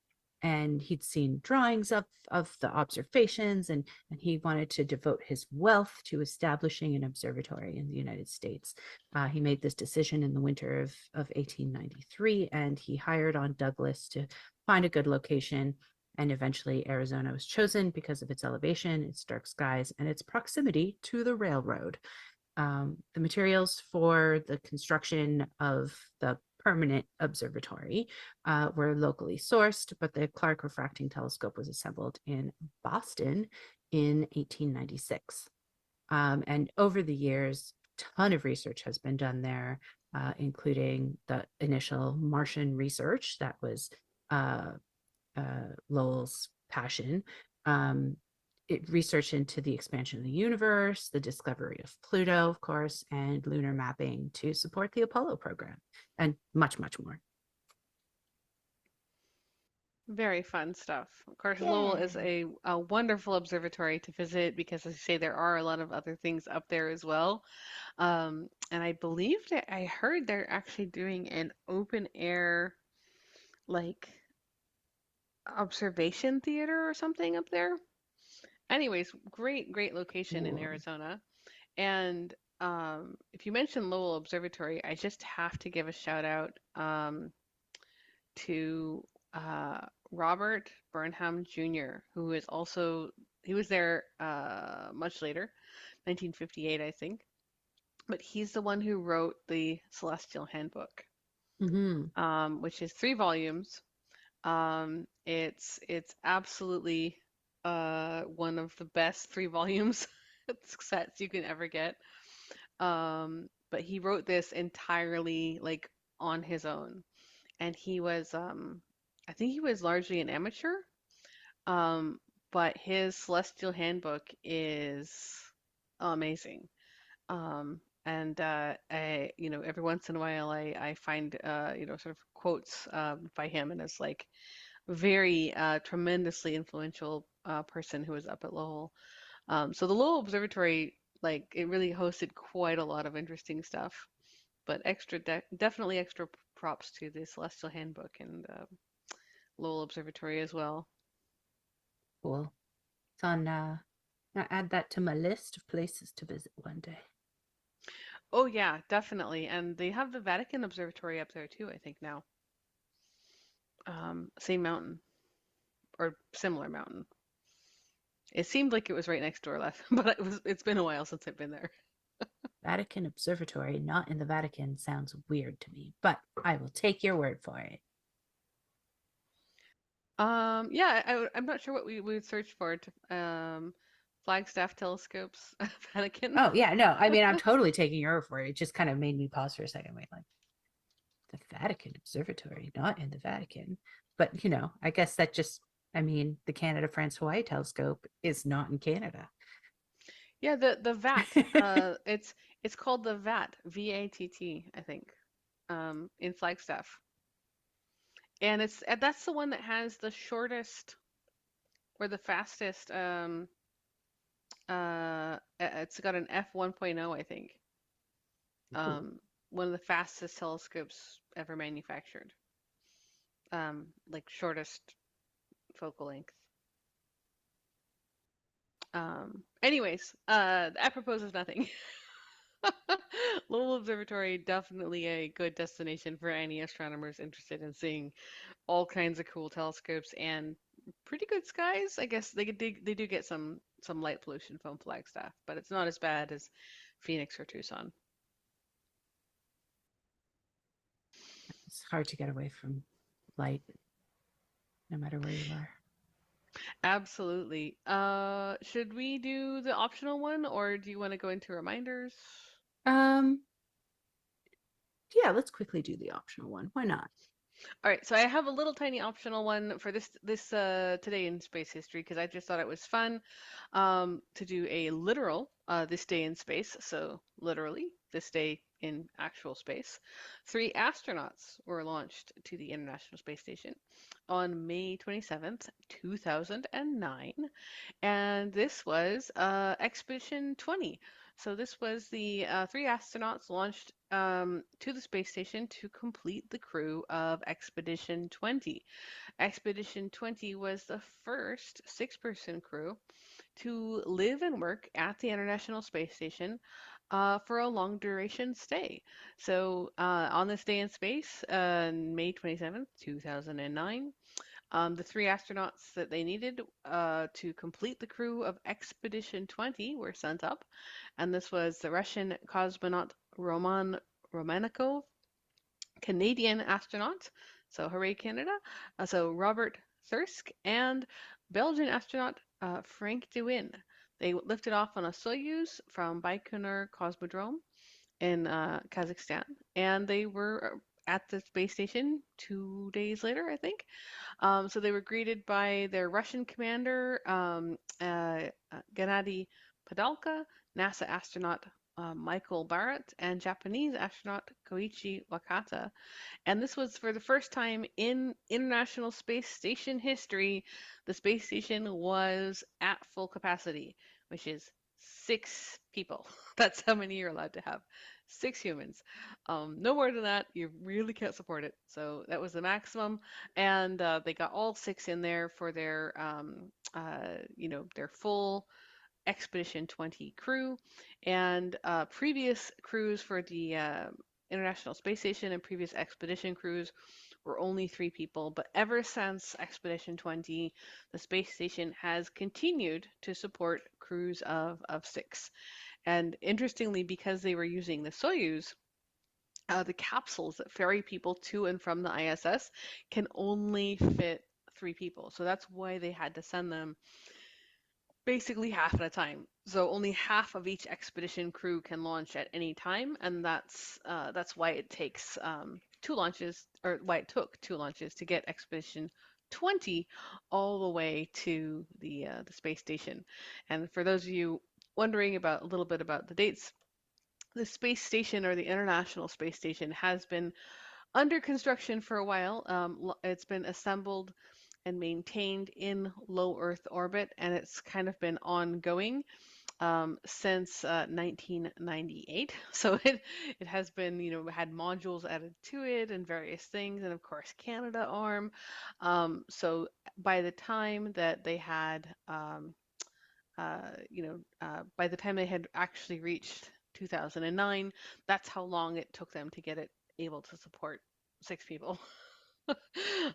Speaker 1: and he'd seen drawings of the observations, and he wanted to devote his wealth to establishing an observatory in the United States. He made this decision in the winter of 1893, and he hired on Douglas to find a good location. And eventually, Arizona was chosen because of its elevation, its dark skies, and its proximity to the railroad. The materials for the construction of the permanent observatory were locally sourced, but the Clark Refracting Telescope was assembled in Boston in 1896. And over the years, a ton of research has been done there, including the initial Martian research that was uh, Lowell's passion. It research into the expansion of the universe, the discovery of Pluto, of course, and lunar mapping to support the Apollo program, and much, much more.
Speaker 2: Very fun stuff. Of course, Lowell is
Speaker 1: Yeah.
Speaker 2: a wonderful observatory to visit because, as you say, there are a lot of other things up there as well. And I believe that I heard they're actually doing an open air, like, observation theater or something up there. Anyways, great, great location in
Speaker 1: Cool.
Speaker 2: Arizona. And if you mention Lowell Observatory, I just have to give a shout out to Robert Burnham Jr., who is also, he was there much later, 1958, I think. But he's the one who wrote the Celestial Handbook,
Speaker 1: Mm-hmm.
Speaker 2: which is 3 volumes. It's absolutely one of the best 3 volumes sets you can ever get. But he wrote this entirely like on his own, and he was I think he was largely an amateur. Um, but his Celestial Handbook is amazing. And every once in a while I find sort of quotes by him, and it's like very tremendously influential person who was up at Lowell. So the Lowell Observatory, like, it really hosted quite a lot of interesting stuff. But definitely extra props to the Celestial Handbook and Lowell Observatory as well.
Speaker 1: Cool. It's on. I'll add that to my list of places to visit one day.
Speaker 2: Oh yeah, definitely. And they have the Vatican Observatory up there too, I think now. Same mountain or similar mountain. It seemed like it was right next door last, but it's been a while since I've been there.
Speaker 1: Vatican Observatory, not in the Vatican, sounds weird to me, but I will take your word for it.
Speaker 2: Yeah, I'm not sure what we would search for. Flagstaff telescopes, Vatican.
Speaker 1: Oh yeah, no, I mean I'm totally taking your word for it. It just kind of made me pause for a second. Wait, like the Vatican Observatory, not in the Vatican, but I guess that just, I mean, the Canada, France, Hawaii telescope is not in Canada.
Speaker 2: Yeah, the VAT. It's called the VAT, VATT, I think, in Flagstaff, and that's the one that has the shortest or the fastest. It's got an f 1.0, I think.
Speaker 1: Ooh.
Speaker 2: One of the fastest telescopes ever manufactured. Like shortest focal length. Anyways, apropos of nothing. Lowell Observatory, definitely a good destination for any astronomers interested in seeing all kinds of cool telescopes and pretty good skies. I guess they do get some light pollution from Flagstaff, but it's not as bad as Phoenix or Tucson.
Speaker 1: It's hard to get away from light, no matter where you are.
Speaker 2: Absolutely. Should we do the optional one, or do you want to go into reminders?
Speaker 1: Um, yeah, let's quickly do the optional one. Why not?
Speaker 2: All right, so I have a little tiny optional one for this today in space history because I just thought it was fun to do a literal this day in space. So literally this day in actual space. 3 astronauts were launched to the International Space Station on May 27th, 2009, and this was Expedition 20. So this was the 3 astronauts launched to the space station to complete the crew of Expedition 20. Expedition 20 was the first six-person crew to live and work at the International Space Station for a long duration stay. So, on this day in space, May 27th, 2009, the three astronauts that they needed to complete the crew of Expedition 20 were sent up, and this was the Russian cosmonaut Roman Romanikov, Canadian astronaut, so hooray Canada, so Robert Thirsk, and Belgian astronaut Frank de Win. They lifted off on a Soyuz from Baikonur Cosmodrome in Kazakhstan, and they were at the space station 2 days later, I think. So they were greeted by their Russian commander, Gennady Padalka, NASA astronaut Michael Barrett, and Japanese astronaut Koichi Wakata. And this was for the first time in International Space Station history. The space station was at full capacity, which is 6 people. That's how many you're allowed to have. 6 humans. No more than that. You really can't support it. So that was the maximum, and they got all 6 in there for their, their full Expedition 20 crew, and previous crews for the International Space Station and previous expedition crews were only 3 people. But ever since Expedition 20, the space station has continued to support crews of 6. And interestingly, because they were using the Soyuz, the capsules that ferry people to and from the ISS can only fit 3 people. So that's why they had to send them basically half at a time. So only half of each expedition crew can launch at any time, and that's why it takes 2 launches, or why it took 2 launches to get Expedition 20 all the way to the space station. And for those of you wondering about a little bit about the dates, the space station, or the International Space Station, has been under construction for a while. It's been assembled and maintained in low Earth orbit, and it's kind of been ongoing since 1998. So it has been, had modules added to it and various things, and of course Canada arm. So by the time that they had, by the time they had actually reached 2009, that's how long it took them to get it able to support 6 people.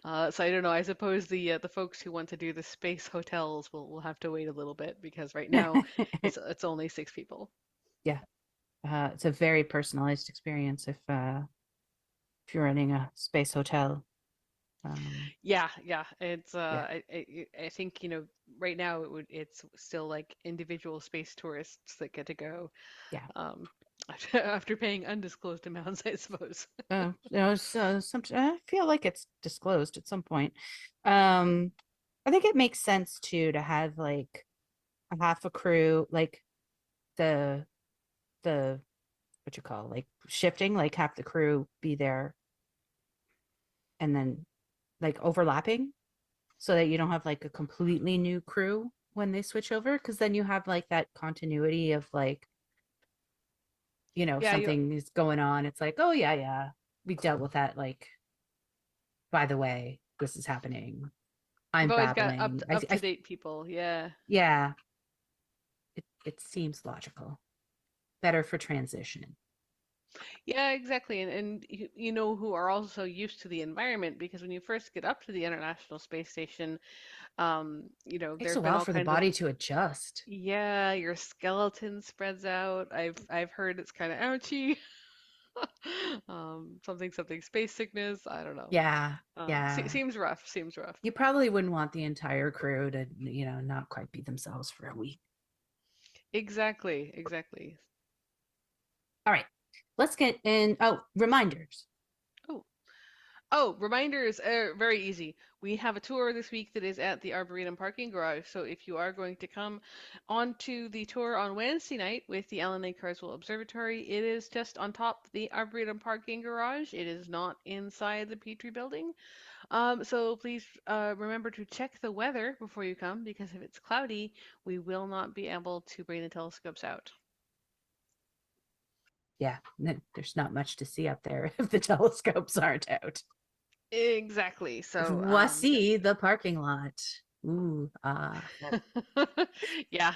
Speaker 2: So I don't know. I suppose the folks who want to do the space hotels will have to wait a little bit, because right now it's only 6 people.
Speaker 1: Yeah. It's a very personalized experience if you're running a space hotel.
Speaker 2: Yeah, yeah. It's
Speaker 1: Yeah.
Speaker 2: I think, right now it's still like individual space tourists that get to go,
Speaker 1: Yeah.
Speaker 2: um after paying undisclosed amounts, I suppose.
Speaker 1: So I feel like it's disclosed at some point. Um, I think it makes sense too to have like a half a crew, like the the what you call like shifting, like have the crew be there and then like overlapping so that you don't have like a completely new crew when they switch over, because then you have like that continuity of like,
Speaker 2: Yeah,
Speaker 1: something is going on. It's like, oh yeah, yeah, we dealt with that. Like, by the way, this is happening. I'm
Speaker 2: you've always got up
Speaker 1: babbling.
Speaker 2: to, up to date people. Yeah.
Speaker 1: Yeah, it seems logical, better for transition.
Speaker 2: Yeah, exactly. And you know who are also used to the environment, because when you first get up to the International Space Station,
Speaker 1: Takes a
Speaker 2: there's been
Speaker 1: while
Speaker 2: all
Speaker 1: for the
Speaker 2: kinds of,
Speaker 1: body to adjust.
Speaker 2: yeah, your skeleton spreads out. I've heard it's kind of ouchy. Something space sickness. I don't know.
Speaker 1: Yeah, yeah.
Speaker 2: Seems rough. Seems rough.
Speaker 1: You probably wouldn't want the entire crew to, not quite be themselves for a week.
Speaker 2: Exactly. Exactly.
Speaker 1: All right, let's get in. Oh, reminders.
Speaker 2: Oh, Oh, reminders are very easy. We have a tour this week that is at the Arboretum parking garage. So if you are going to come onto the tour on Wednesday night with the Allan Carswell Observatory, it is just on top of the Arboretum parking garage. It is not inside the Petrie building. So please remember to check the weather before you come, because if it's cloudy, we will not be able to bring the telescopes out.
Speaker 1: yeah, there's not much to see up there if the telescopes aren't out.
Speaker 2: Exactly. So,
Speaker 1: Voici the parking lot. Ooh,
Speaker 2: yeah,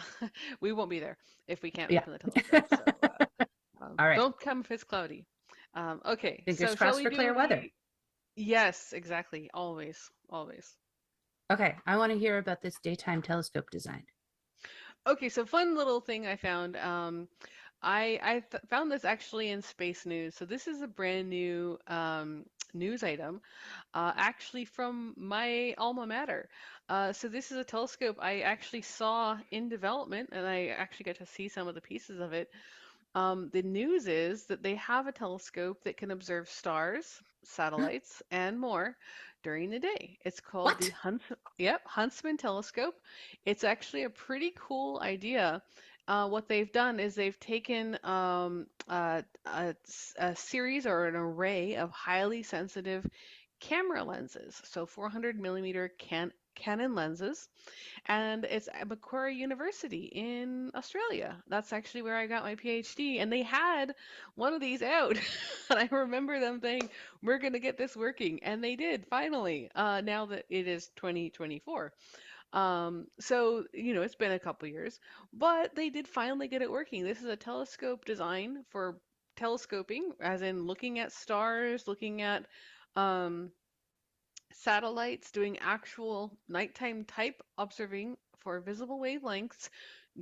Speaker 2: we won't be there if we can't
Speaker 1: yeah.
Speaker 2: open the telescope. So,
Speaker 1: All right.
Speaker 2: don't come if it's cloudy. Okay,
Speaker 1: Fingers
Speaker 2: so shall
Speaker 1: crossed
Speaker 2: we
Speaker 1: for clear
Speaker 2: do
Speaker 1: weather.
Speaker 2: the? Yes, exactly. Always, always.
Speaker 1: Okay, I want to hear about this daytime telescope design.
Speaker 2: Okay, so fun little thing I found. I found this actually in Space News. So this is a brand new news item, actually from my alma mater. So this is a telescope I actually saw in development, and I actually got to see some of the pieces of it. The news is that they have a telescope that can observe stars,
Speaker 1: Huh?
Speaker 2: satellites, and more during the day. It's called the
Speaker 1: What?
Speaker 2: Huntsman telescope. It's actually a pretty cool idea. What they've done is they've taken a series or an array of highly sensitive camera lenses, so 400 millimeter Canon lenses, and it's at Macquarie University in Australia. That's actually where I got my PhD, and they had one of these out, and I remember them saying, "We're going to get this working," and they did finally. Now that it is 2024, so it's been a couple years, but they did finally get it working. This is a telescope design for telescoping, as in looking at stars, looking at um, satellites, doing actual nighttime type observing for visible wavelengths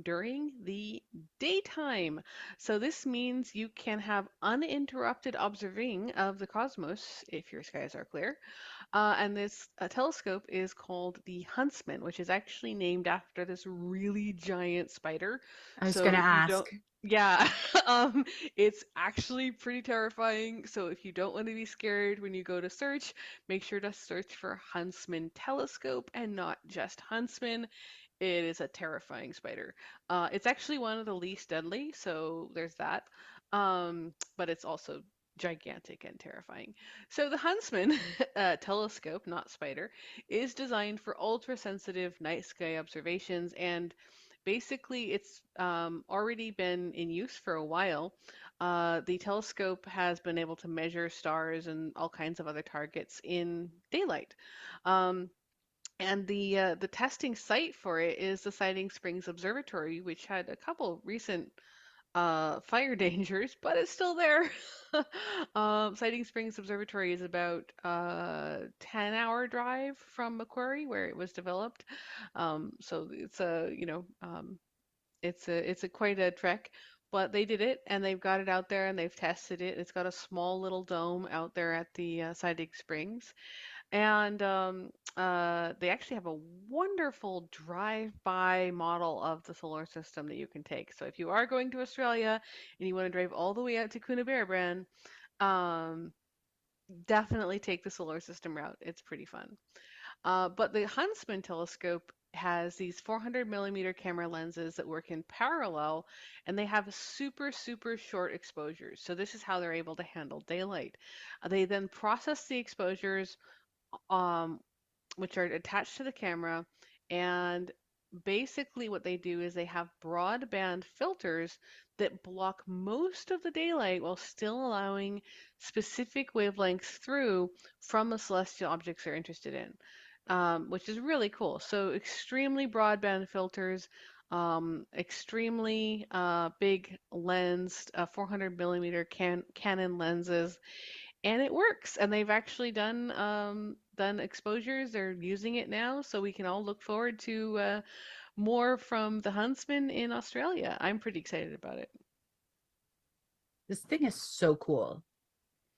Speaker 2: during the daytime. So this means you can have uninterrupted observing of the cosmos if your skies are clear. And this telescope is called the Huntsman, which is actually named after this really giant spider.
Speaker 1: I was
Speaker 2: So
Speaker 1: going to
Speaker 2: if you don't,
Speaker 1: ask.
Speaker 2: yeah, um, it's actually pretty terrifying. So if you don't want to be scared when you go to search, make sure to search for Huntsman telescope and not just Huntsman. It is a terrifying spider. It's actually one of the least deadly, so there's that. But it's also gigantic and terrifying. So the Huntsman telescope, not spider, is designed for ultra-sensitive night sky observations, and basically it's already been in use for a while. The telescope has been able to measure stars and all kinds of other targets in daylight. Um, and the testing site for it is the Siding Springs Observatory, which had a couple recent fire dangers, but it's still there. Siding Springs Observatory is about 10-hour drive from Macquarie, where it was developed. So it's it's a quite a trek, but they did it and they've got it out there and they've tested it. It's got a small little dome out there at the Siding Springs, and they actually have a wonderful drive-by model of the solar system that you can take. So if you are going to Australia and you want to drive all the way out to Coonabarabran, um, definitely take the solar system route. It's pretty fun. But the Huntsman telescope has these 400 millimeter camera lenses that work in parallel, and they have super, super short exposures. So this is how they're able to handle daylight. They then process the exposures um, which are attached to the camera. And basically, what they do is they have broadband filters that block most of the daylight while still allowing specific wavelengths through from the celestial objects they're interested in, which is really cool. So, extremely broadband filters. Extremely big lens, 400 millimeter Canon lenses, and it works. And they've actually done exposures. They're using it now, so we can all look forward to more from the Huntsman in Australia. I'm pretty excited about it.
Speaker 1: This thing is so cool.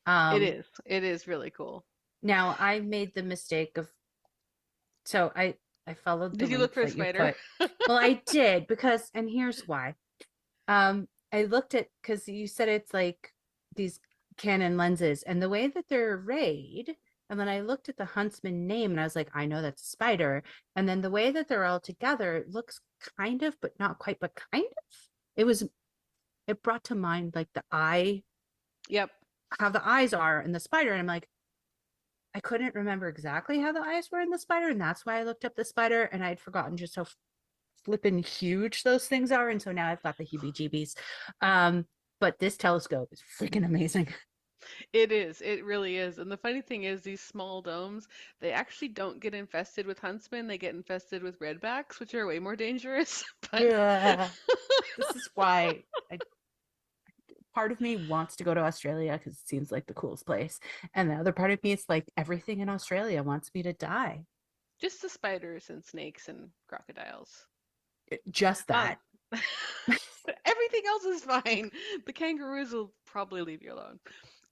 Speaker 2: It
Speaker 1: Um,
Speaker 2: is. It is really cool.
Speaker 1: Now I made the mistake of so I followed the
Speaker 2: Did you look
Speaker 1: link
Speaker 2: for a
Speaker 1: that you
Speaker 2: spider?
Speaker 1: put. Well, I did because, and here's why. I looked at because you said it's like these Canon lenses and the way that they're arrayed. And then I looked at the Huntsman name and I was like, I know that's a spider. And then the way that they're all together, it looks kind of, but not quite, but kind of. It was, it brought to mind like the eye,
Speaker 2: Yep.
Speaker 1: how the eyes are in the spider. And I'm like, I couldn't remember exactly how the eyes were in the spider. And that's why I looked up the spider and I'd forgotten just how flippin' huge those things are. And so now I've got the heebie jeebies. But this telescope is freaking amazing.
Speaker 2: It is. It really is. And the funny thing is, these small domes, they actually don't get infested with huntsmen. They get infested with redbacks, which are way more dangerous. But
Speaker 1: Ugh. This is why part of me wants to go to Australia because it seems like the coolest place. And the other part of me is like everything in Australia wants me to die.
Speaker 2: just the spiders and snakes and crocodiles.
Speaker 1: Just
Speaker 2: Um,
Speaker 1: that.
Speaker 2: everything else is fine. The kangaroos will probably leave you alone.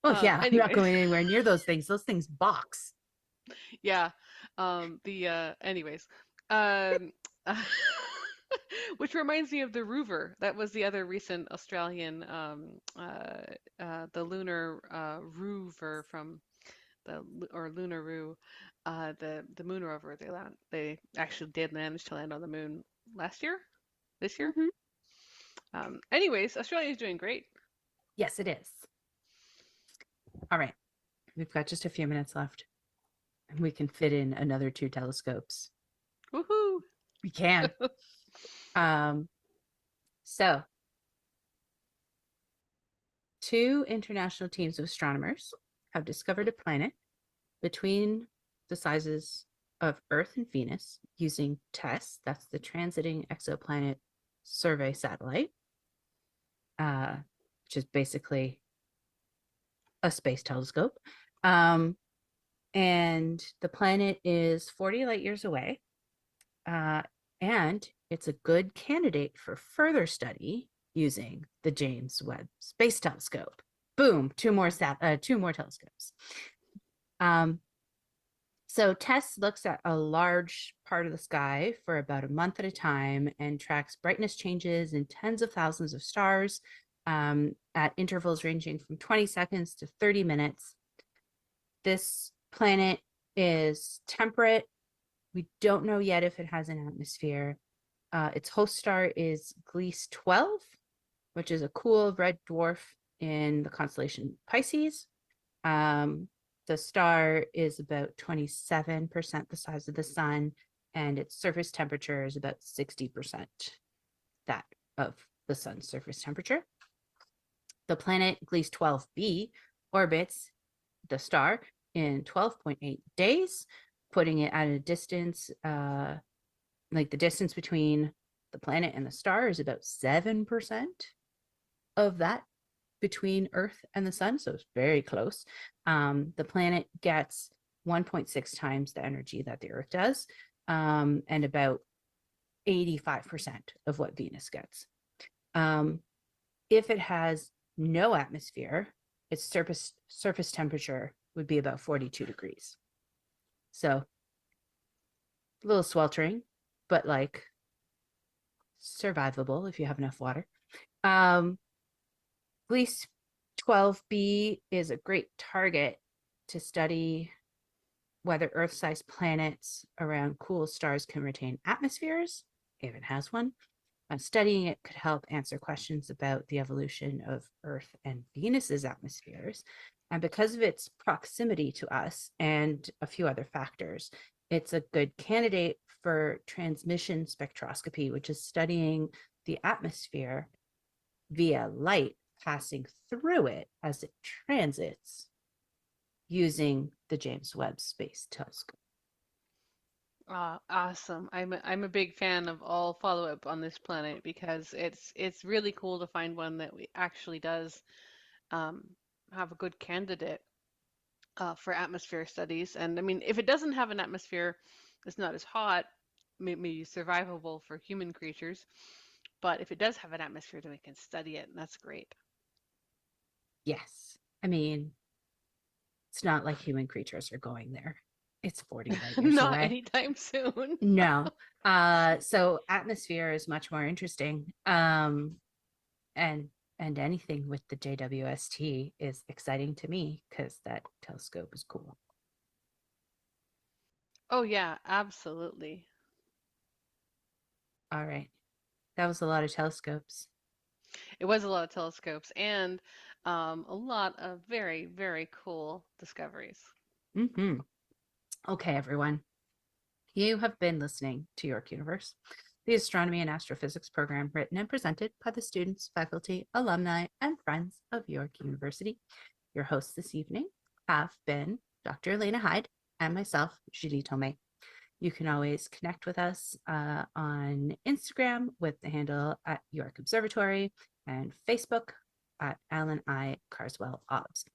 Speaker 1: Oh yeah, I'm not
Speaker 2: Anyway,
Speaker 1: going anywhere near those things. Those things box.
Speaker 2: yeah. Anyways, um, which reminds me of the rover. That was the other recent Australian, the lunar rover from or Lunaroo, the moon rover. They actually did manage to land on the moon last year, this year.
Speaker 1: Mhm.
Speaker 2: Anyways, Australia is doing great.
Speaker 1: Yes, it is. All right. We've got just a few minutes left. And we can fit in another two telescopes.
Speaker 2: Woohoo!
Speaker 1: We can. Um, so two international teams of astronomers have discovered a planet between the sizes of Earth and Venus using TESS, that's the Transiting Exoplanet Survey Satellite, which is basically a space telescope. And the planet is 40 light years away. And it's a good candidate for further study using the James Webb Space Telescope. Boom, two more telescopes. Um, so TESS looks at a large part of the sky for about a month at a time and tracks brightness changes in tens of thousands of stars at intervals ranging from 20 seconds to 30 minutes. This planet is temperate. We don't know yet if it has an atmosphere. Its host star is Gliese 12, which is a cool red dwarf in the constellation Pisces. The star is about 27% the size of the sun, and its surface temperature is about 60% that of the sun's surface temperature. The planet Gliese 12b orbits the star in 12.8 days, putting it at a distance, like the distance between the planet and the star is about 7% of that between Earth and the sun. So it's very close. The planet gets 1.6 times the energy that the Earth does, and about 85% of what Venus gets. If it has no atmosphere, its surface temperature would be about 42 degrees. So a little sweltering, but like survivable if you have enough water. Gliese 12b is a great target to study whether Earth-sized planets around cool stars can retain atmospheres, if it has one. Studying it could help answer questions about the evolution of Earth and Venus's atmospheres. And because of its proximity to us and a few other factors, it's a good candidate for transmission spectroscopy, which is studying the atmosphere via light passing through it as it transits using the James Webb Space Telescope.
Speaker 2: Awesome. I'm a big fan of all follow-up on this planet because it's really cool to find one that actually does um, have a good candidate for atmosphere studies. And I mean, if it doesn't have an atmosphere, it's not as hot, maybe survivable for human creatures. But if it does have an atmosphere, then we can study it, and that's great.
Speaker 1: Yes. I mean, it's not like human creatures are going there. It's 40 light years
Speaker 2: Not
Speaker 1: away.
Speaker 2: anytime soon.
Speaker 1: No. So atmosphere is much more interesting. And anything with the JWST is exciting to me because that telescope is cool.
Speaker 2: Oh yeah, absolutely.
Speaker 1: All right. That was a lot of telescopes.
Speaker 2: It was a lot of telescopes and a lot of very, very cool discoveries.
Speaker 1: Mm-hmm. Okay, everyone. You have been listening to York Universe. the Astronomy and Astrophysics program written and presented by the students, faculty, alumni, and friends of York University. Your hosts this evening have been Dr. Elena Hyde and myself, Julie Tomei. You can always connect with us on Instagram with the handle at York Observatory and Facebook at Allan I. Carswell OBS.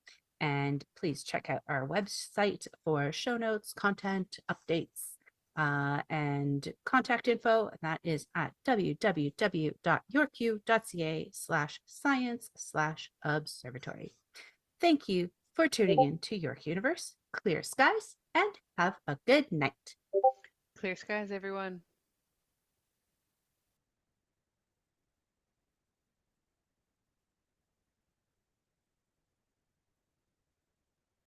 Speaker 1: And please check out our website for show notes, content, updates, and contact info. That is at www.yorku.ca/science/observatory. Thank you for tuning in to York Universe. Clear skies and have a good night.
Speaker 2: Clear skies, everyone.